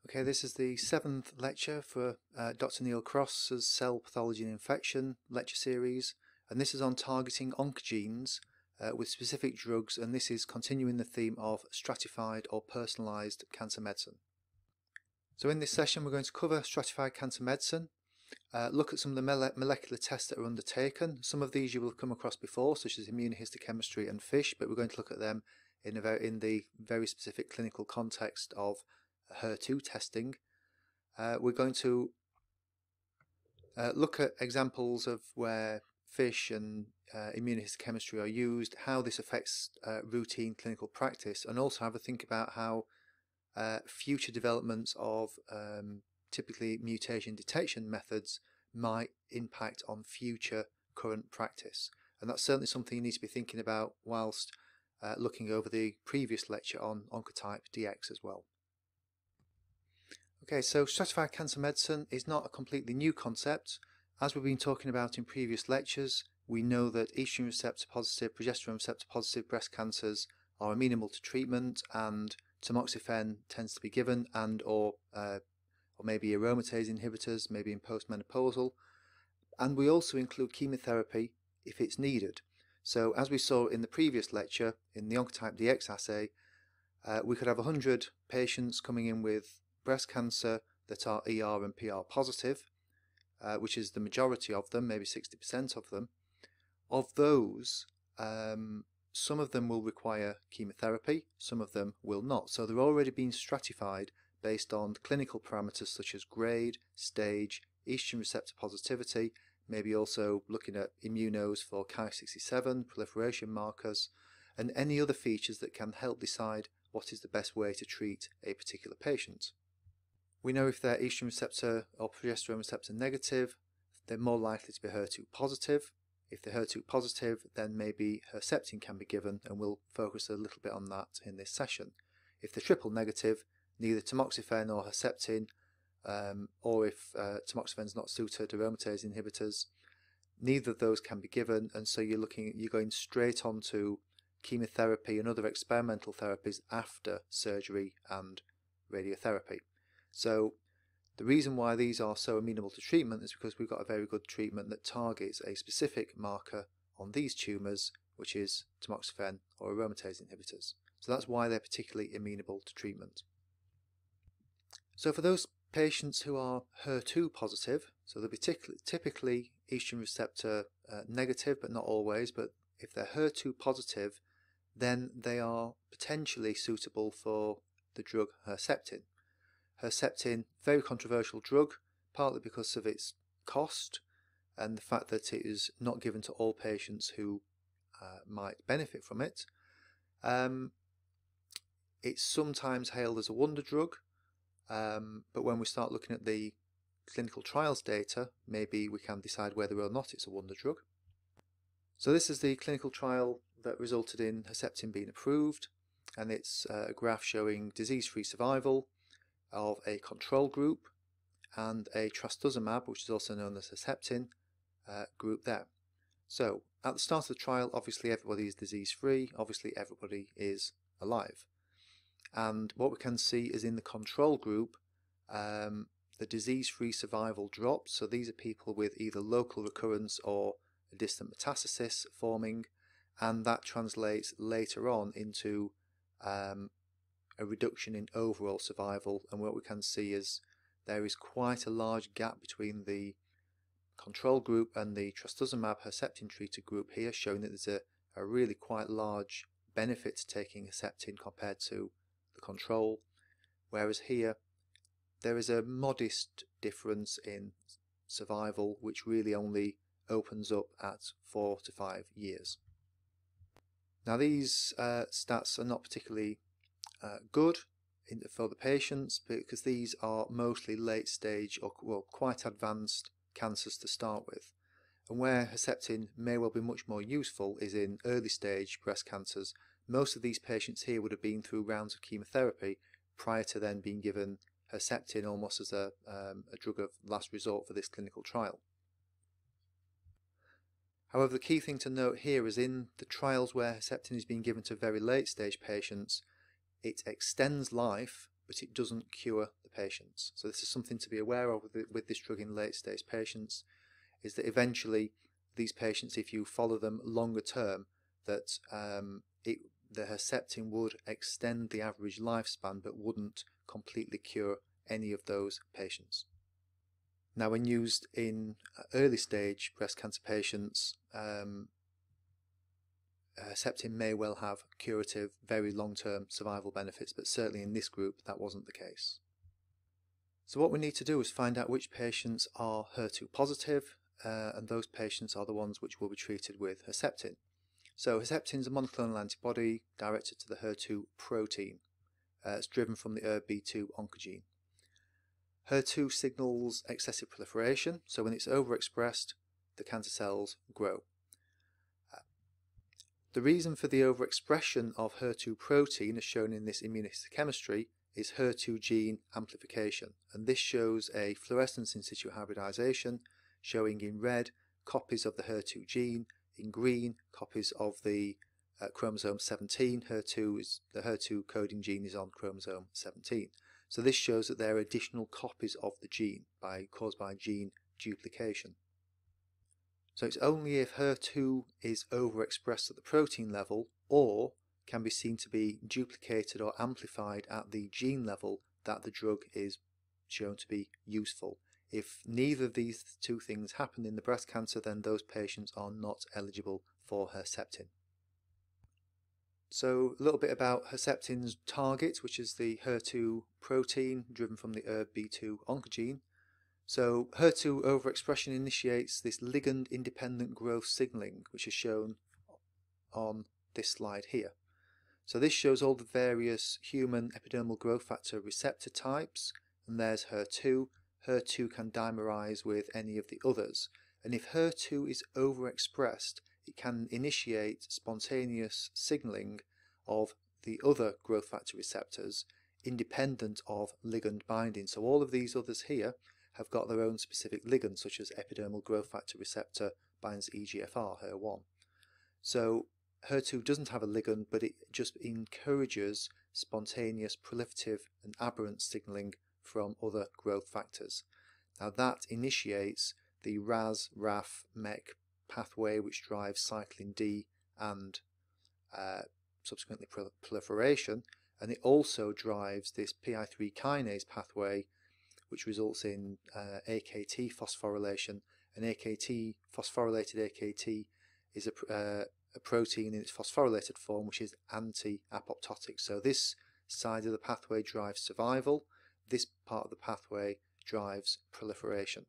Okay, this is the 7th lecture for Dr. Neil Cross's Cell Pathology and Infection lecture series, and this is on targeting oncogenes with specific drugs, and this is continuing the theme of stratified or personalised cancer medicine. So in this session we're going to cover stratified cancer medicine, look at some of the molecular tests that are undertaken. Some of these you will have come across before, such as immunohistochemistry and FISH, but we're going to look at them in the very specific clinical context of HER2 testing. We're going to look at examples of where FISH and immunohistochemistry are used, how this affects routine clinical practice, and also have a think about how future developments of typically mutation detection methods might impact on future current practice. And that's certainly something you need to be thinking about whilst looking over the previous lecture on Oncotype DX as well. Okay, so stratified cancer medicine is not a completely new concept. As we've been talking about in previous lectures, we know that estrogen receptor positive, progesterone receptor positive breast cancers are amenable to treatment, and tamoxifen tends to be given, and or maybe aromatase inhibitors, maybe in postmenopausal. And we also include chemotherapy if it's needed. So as we saw in the previous lecture, in the Oncotype DX assay, we could have 100 patients coming in with breast cancer that are ER and PR positive, which is the majority of them, maybe 60% of them. Of those, some of them will require chemotherapy, some of them will not. So they're already being stratified based on clinical parameters such as grade, stage, estrogen receptor positivity, maybe also looking at immunos for Ki-67, proliferation markers, and any other features that can help decide what is the best way to treat a particular patient. We know if they're estrogen receptor or progesterone receptor negative, they're more likely to be HER2 positive. If they're HER2 positive, then maybe Herceptin can be given, and we'll focus a little bit on that in this session. If they're triple negative, neither tamoxifen or Herceptin, or if tamoxifen is not suited, aromatase inhibitors, neither of those can be given, and so you're going straight on to chemotherapy and other experimental therapies after surgery and radiotherapy. So the reason why these are so amenable to treatment is because we've got a very good treatment that targets a specific marker on these tumours, which is tamoxifen or aromatase inhibitors. So that's why they're particularly amenable to treatment. So for those patients who are HER2 positive, so they'll be typically estrogen receptor negative, but not always, but if they're HER2 positive, then they are potentially suitable for the drug Herceptin. Herceptin, very controversial drug, partly because of its cost and the fact that it is not given to all patients who might benefit from it. It's sometimes hailed as a wonder drug, but when we start looking at the clinical trials data, maybe we can decide whether or not it's a wonder drug. So this is the clinical trial that resulted in Herceptin being approved, and it's a graph showing disease-free survival of a control group and a trastuzumab, which is also known as Herceptin, group there. So at the start of the trial, obviously everybody is disease-free, obviously everybody is alive. And what we can see is in the control group, the disease-free survival drops. So these are people with either local recurrence or a distant metastasis forming, and that translates later on into a reduction in overall survival. And what we can see is there is quite a large gap between the control group and the trastuzumab Herceptin treated group here, showing that there's a really quite large benefit to taking Herceptin compared to the control, whereas here there is a modest difference in survival, which really only opens up at 4 to 5 years. Now these stats are not particularly good for the patients, because these are mostly late stage or quite advanced cancers to start with, and where Herceptin may well be much more useful is in early stage breast cancers. Most of these patients here would have been through rounds of chemotherapy prior to then being given Herceptin almost as a drug of last resort for this clinical trial. However, the key thing to note here is in the trials where Herceptin is being given to very late stage patients, it extends life but it doesn't cure the patients. So this is something to be aware of with this drug in late stage patients, is that eventually these patients, if you follow them longer term, that the Herceptin would extend the average lifespan but wouldn't completely cure any of those patients. Now, when used in early stage breast cancer patients, Herceptin may well have curative, very long-term survival benefits, but certainly in this group that wasn't the case. So what we need to do is find out which patients are HER2 positive, and those patients are the ones which will be treated with Herceptin. So Herceptin is a monoclonal antibody directed to the HER2 protein. It's driven from the ERB2 oncogene. HER2 signals excessive proliferation, so when it's overexpressed, the cancer cells grow. The reason for the overexpression of HER2 protein, as shown in this immunohistochemistry, is HER2 gene amplification, and this shows a fluorescence in situ hybridization, showing in red copies of the HER2 gene, in green copies of the chromosome 17. The HER2 coding gene is on chromosome 17. So this shows that there are additional copies of the gene caused by gene duplication. So it's only if HER2 is overexpressed at the protein level or can be seen to be duplicated or amplified at the gene level that the drug is shown to be useful. If neither of these two things happen in the breast cancer, then those patients are not eligible for Herceptin. So a little bit about Herceptin's target, which is the HER2 protein driven from the ERB2 oncogene. So HER2 overexpression initiates this ligand-independent growth signaling, which is shown on this slide here. So this shows all the various human epidermal growth factor receptor types, and there's HER2. HER2 can dimerize with any of the others, and if HER2 is overexpressed, it can initiate spontaneous signaling of the other growth factor receptors independent of ligand binding. So all of these others here have got their own specific ligands, such as epidermal growth factor receptor binds EGFR, HER1. So HER2 doesn't have a ligand, but it just encourages spontaneous proliferative and aberrant signaling from other growth factors. Now that initiates the RAS-RAF-MEK pathway, which drives cyclin D and subsequently proliferation, and it also drives this PI3 kinase pathway, which results in AKT phosphorylation, and phosphorylated AKT is a protein in its phosphorylated form which is anti-apoptotic. So this side of the pathway drives survival, this part of the pathway drives proliferation.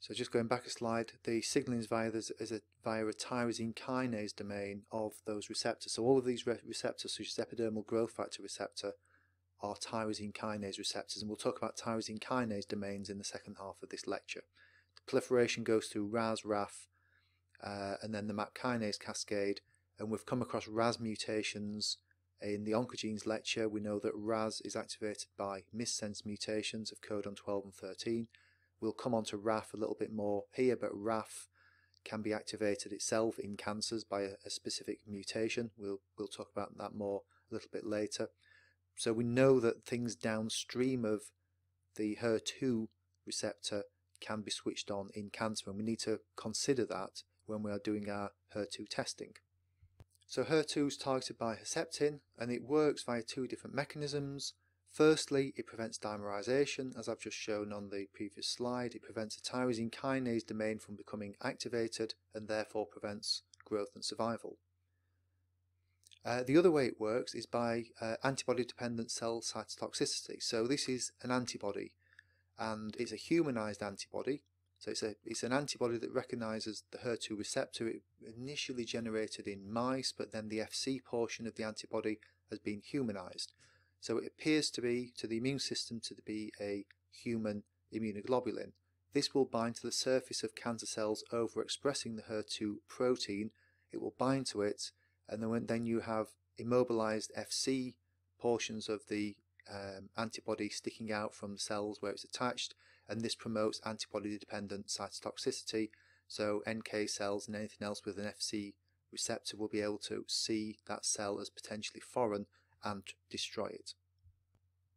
So just going back a slide, the signaling is via a tyrosine kinase domain of those receptors. So all of these receptors, such as epidermal growth factor receptor, are tyrosine kinase receptors, and we'll talk about tyrosine kinase domains in the second half of this lecture. The proliferation goes through RAS, RAF, and then the MAP kinase cascade, and we've come across RAS mutations in the oncogenes lecture. We know that RAS is activated by missense mutations of codon 12 and 13. We'll come on to RAF a little bit more here, but RAF can be activated itself in cancers by a specific mutation. We'll talk about that more a little bit later. So we know that things downstream of the HER2 receptor can be switched on in cancer, and we need to consider that when we are doing our HER2 testing. So HER2 is targeted by Herceptin, and it works via two different mechanisms. Firstly, it prevents dimerization, as I've just shown on the previous slide. It prevents the tyrosine kinase domain from becoming activated and therefore prevents growth and survival. The other way it works is by antibody-dependent cell cytotoxicity. So this is an antibody, and it's a humanized antibody. So it's an antibody that recognizes the HER2 receptor. It initially generated in mice, but then the Fc portion of the antibody has been humanized. So it appears to be, to the immune system, to be a human immunoglobulin. This will bind to the surface of cancer cells overexpressing the HER2 protein. It will bind to it, and then you have immobilized Fc portions of the antibody sticking out from the cells where it's attached, and this promotes antibody-dependent cytotoxicity. So NK cells and anything else with an Fc receptor will be able to see that cell as potentially foreign and destroy it.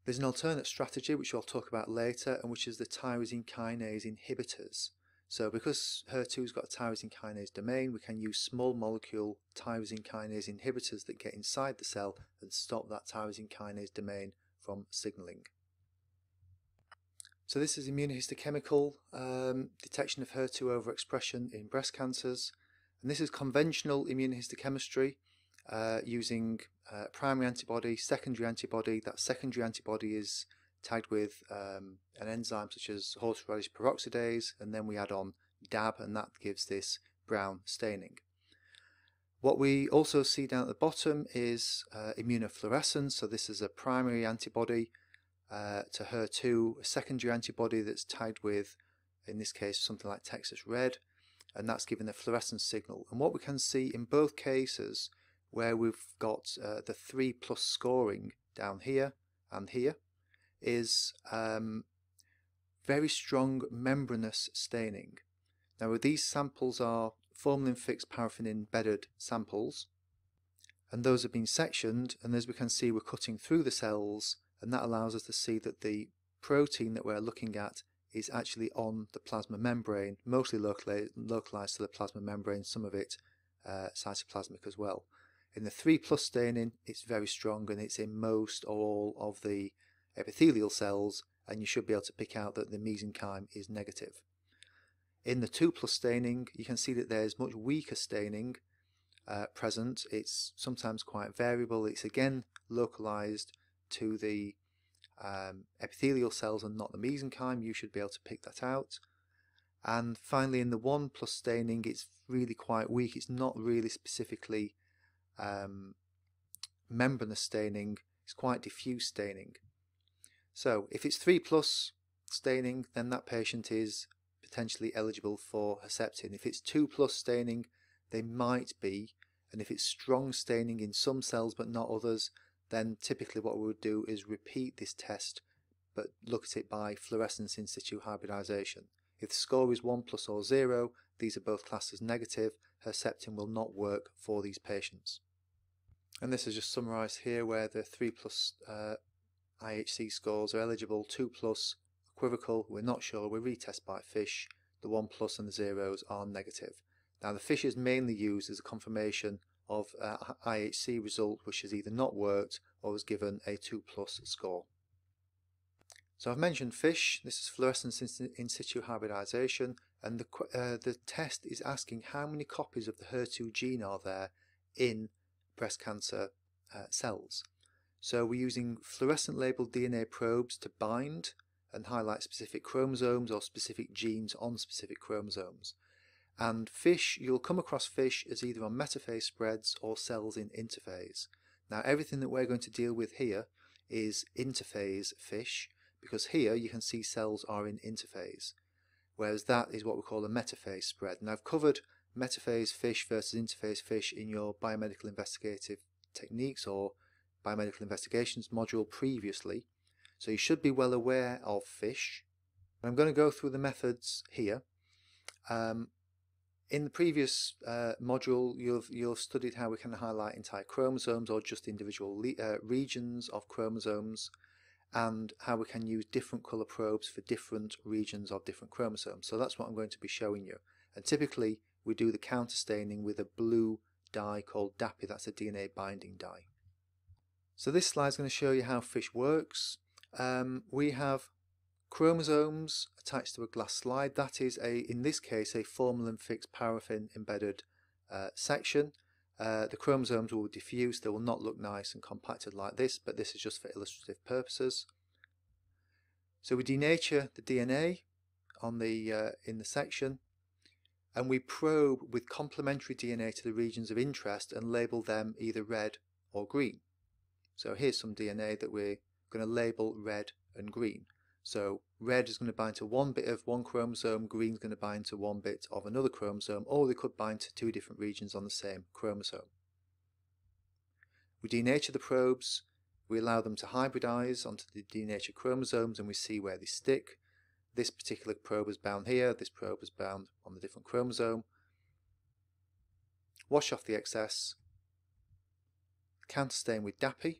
There's an alternate strategy which I'll talk about later, and which is the tyrosine kinase inhibitors. So because HER2's got a tyrosine kinase domain, we can use small molecule tyrosine kinase inhibitors that get inside the cell and stop that tyrosine kinase domain from signaling. So this is immunohistochemical detection of HER2 overexpression in breast cancers, and this is conventional immunohistochemistry using primary antibody, secondary antibody. That secondary antibody is tagged with an enzyme such as horseradish peroxidase, and then we add on DAB, and that gives this brown staining. What we also see down at the bottom is immunofluorescence. So this is a primary antibody to HER2, a secondary antibody that's tagged with, in this case, something like Texas Red, and that's given a fluorescence signal. And what we can see in both cases, where we've got the 3+ scoring down here and here, is very strong membranous staining. Now these samples are formalin-fixed paraffin-embedded samples, and those have been sectioned, and as we can see, we're cutting through the cells, and that allows us to see that the protein that we're looking at is actually on the plasma membrane, mostly localized to the plasma membrane, some of it cytoplasmic as well. In the 3+ staining, it's very strong, and it's in most or all of the epithelial cells, and you should be able to pick out that the mesenchyme is negative. In the 2+ staining, you can see that there's much weaker staining present. It's sometimes quite variable. It's again localized to the epithelial cells and not the mesenchyme. You should be able to pick that out. And finally, in the 1+ staining, it's really quite weak. It's not really specifically membranous staining. It's quite diffuse staining. So if it's 3+ staining, then that patient is potentially eligible for Herceptin. If it's 2+ staining, they might be, and if it's strong staining in some cells but not others, then typically what we would do is repeat this test but look at it by fluorescence in situ hybridization. If the score is 1+ or 0, these are both classed as negative. Herceptin will not work for these patients. And this is just summarized here, where the 3+ IHC scores are eligible, 2+ equivocal, we're not sure, we retest by FISH, the 1+ and the 0s are negative. Now the FISH is mainly used as a confirmation of IHC result which has either not worked or was given a 2+ score. So I've mentioned FISH, this is fluorescence in situ hybridization, and the test is asking how many copies of the HER2 gene are there in breast cancer cells. So we're using fluorescent labeled DNA probes to bind and highlight specific chromosomes or specific genes on specific chromosomes. And FISH, you'll come across FISH as either on metaphase spreads or cells in interphase. Now everything that we're going to deal with here is interphase FISH, because here you can see cells are in interphase, whereas that is what we call a metaphase spread. And I've covered metaphase FISH versus interphase FISH in your biomedical investigative techniques or biomedical investigations module previously, so you should be well aware of FISH. I'm going to go through the methods here. In the previous module, you've studied how we can highlight entire chromosomes or just individual regions of chromosomes, and how we can use different colour probes for different regions of different chromosomes. So that's what I'm going to be showing you. And typically we do the counter staining with a blue dye called DAPI, that's a DNA binding dye. So this slide is going to show you how FISH works. We have chromosomes attached to a glass slide. That is, in this case, a formalin-fixed paraffin embedded section. The chromosomes will diffuse, they will not look nice and compacted like this, but this is just for illustrative purposes. So we denature the DNA on the in the section, and we probe with complementary DNA to the regions of interest and label them either red or green. So here's some DNA that we're going to label red and green. So red is going to bind to one bit of one chromosome, green is going to bind to one bit of another chromosome, or they could bind to two different regions on the same chromosome. We denature the probes, we allow them to hybridize onto the denatured chromosomes, and we see where they stick. This particular probe is bound here, this probe is bound on the different chromosome. Wash off the excess, counterstain with DAPI,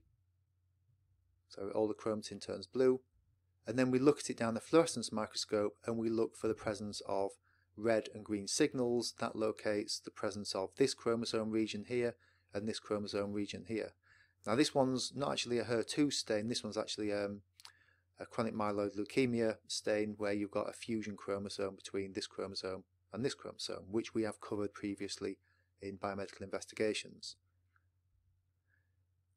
So all the chromatin turns blue. And then we look at it down the fluorescence microscope and we look for the presence of red and green signals. That locates the presence of this chromosome region here and this chromosome region here. Now this one's not actually a HER2 stain, this one's actually a chronic myeloid leukemia stain where you've got a fusion chromosome between this chromosome and this chromosome, which we have covered previously in biomedical investigations.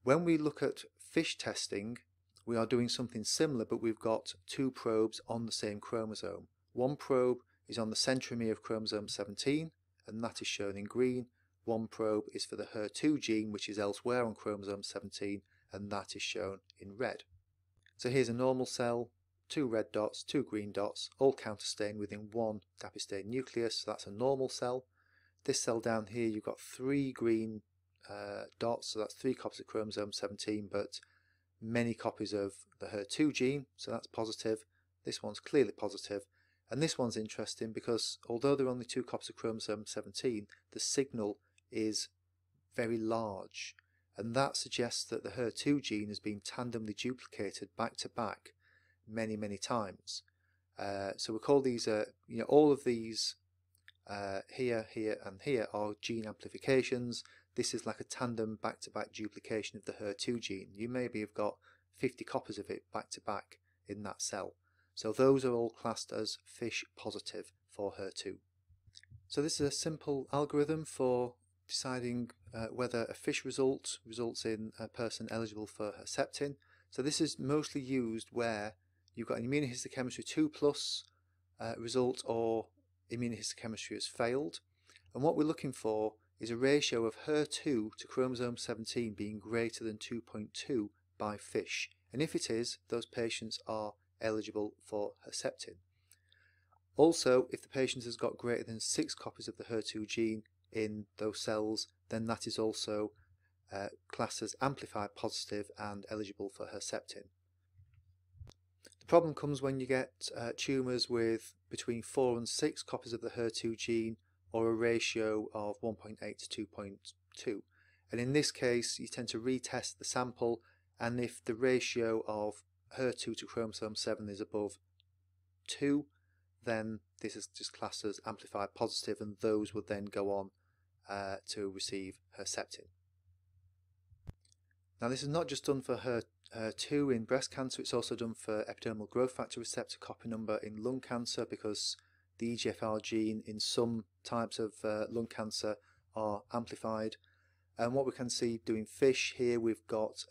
When we look at FISH testing, we are doing something similar, but we've got two probes on the same chromosome. One probe is on the centromere of chromosome 17, and that is shown in green. One probe is for the HER2 gene, which is elsewhere on chromosome 17, and that is shown in red. So here's a normal cell, two red dots, two green dots, all counterstained within one dapistane nucleus, so that's a normal cell. This cell down here, you've got three green dots, so that's 3 copies of chromosome 17, but many copies of the HER2 gene, so that's positive. This one's clearly positive, and this one's interesting because although there are only 2 copies of chromosome 17, the signal is very large, and that suggests that the HER2 gene has been tandemly duplicated back to back many times. So we call these, all of these here, here and here are gene amplifications. This is like a tandem back-to-back duplication of the HER2 gene. You maybe have got 50 copies of it back-to-back in that cell. So those are all classed as FISH positive for HER2. So this is a simple algorithm for deciding whether a FISH result results in a person eligible for Herceptin. So this is mostly used where you've got an immunohistochemistry 2+ result or immunohistochemistry has failed. And what we're looking for is a ratio of HER2 to chromosome 17 being greater than 2.2 by FISH. And if it is, those patients are eligible for Herceptin. Also, if the patient has got greater than 6 copies of the HER2 gene in those cells, then that is also classed as amplified positive and eligible for Herceptin. The problem comes when you get tumours with between 4 and 6 copies of the HER2 gene, or a ratio of 1.8 to 2.2. And in this case, you tend to retest the sample, and if the ratio of HER2 to chromosome 7 is above 2, then this is just classed as amplified positive, and those would then go on to receive Herceptin. Now this is not just done for HER2 in breast cancer, it's also done for epidermal growth factor receptor copy number in lung cancer, because the EGFR gene in some types of lung cancer are amplified. And what we can see doing FISH here, we've got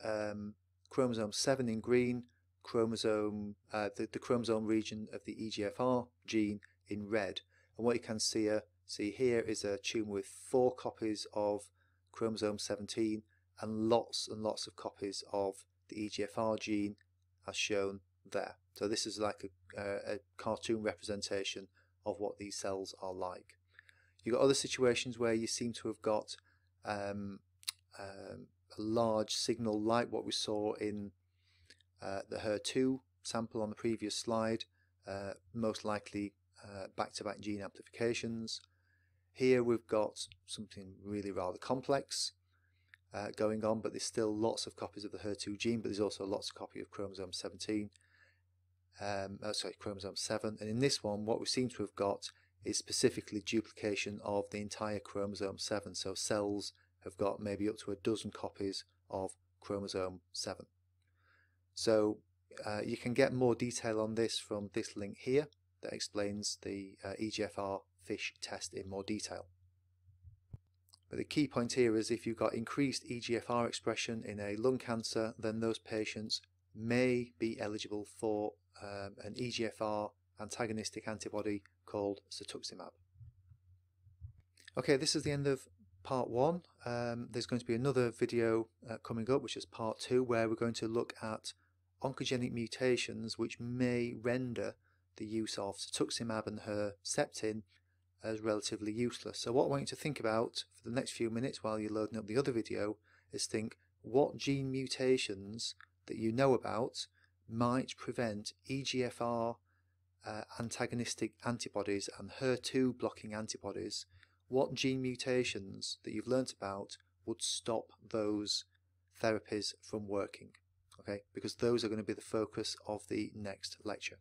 chromosome 7 in green, the chromosome region of the EGFR gene in red. And what you can see here is a tumour with 4 copies of chromosome 17 and lots of copies of the EGFR gene as shown there. So this is like a cartoon representation of what these cells are like. You've got other situations where you seem to have got a large signal like what we saw in the HER2 sample on the previous slide, most likely back-to-back gene amplifications. Here we've got something really rather complex going on, but there's still lots of copies of the HER2 gene, but there's also lots of copies of chromosome 17. Chromosome 7, and in this one what we seem to have got is specifically duplication of the entire chromosome 7, so cells have got maybe up to a dozen copies of chromosome 7. So you can get more detail on this from this link here that explains the EGFR FISH test in more detail. But the key point here is if you've got increased EGFR expression in a lung cancer, then those patients may be eligible for an EGFR antagonistic antibody called cetuximab. Okay, this is the end of part 1. There's going to be another video coming up, which is part 2, where we're going to look at oncogenic mutations which may render the use of cetuximab and Herceptin as relatively useless. So what I want you to think about for the next few minutes while you're loading up the other video is think what gene mutations that you know about might prevent EGFR antagonistic antibodies and HER2 blocking antibodies. What gene mutations that you've learnt about would stop those therapies from working? okay, because those are going to be the focus of the next lecture.